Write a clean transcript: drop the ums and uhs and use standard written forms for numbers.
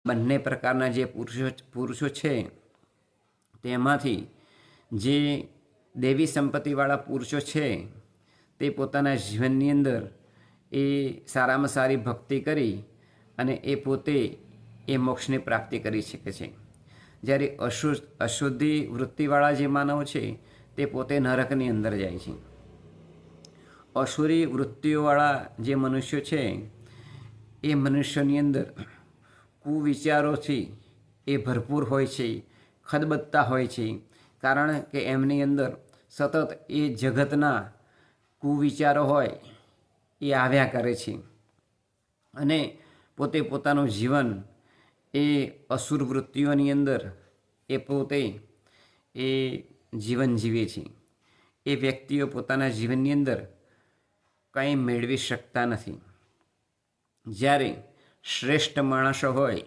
બંને પ્રકારના જે પુરુષો છે તેમાંથી જે દેવી સંપત્તિવાળા પુરુષો છે તે પોતાના જીવનની અંદર એ સારામાં સારી ભક્તિ કરી અને એ પોતે એ મોક્ષની પ્રાપ્તિ કરી શકે છે, જ્યારે અશુદ્ધિ વૃત્તિવાળા જે માનવ છે તે પોતે નરકની અંદર જાય છે. અસુરી વૃત્તિઓવાળા જે મનુષ્યો છે એ મનુષ્યોની અંદર કુવિચારોથી એ ભરપૂર હોય છે, ખદબદતા હોય છે, કારણ કે એમની અંદર સતત એ જગતના કુવિચારો હોય એ આવ્યા કરે છે અને પોતે પોતાનું જીવન એ અસુર વૃત્તિઓની અંદર એ પોતે એ જીવન જીવે છે. એ વ્યક્તિઓ પોતાના જીવનની અંદર કંઈ મેળવી શકતા નથી. જ્યારે શ્રેષ્ઠ માણસો હોય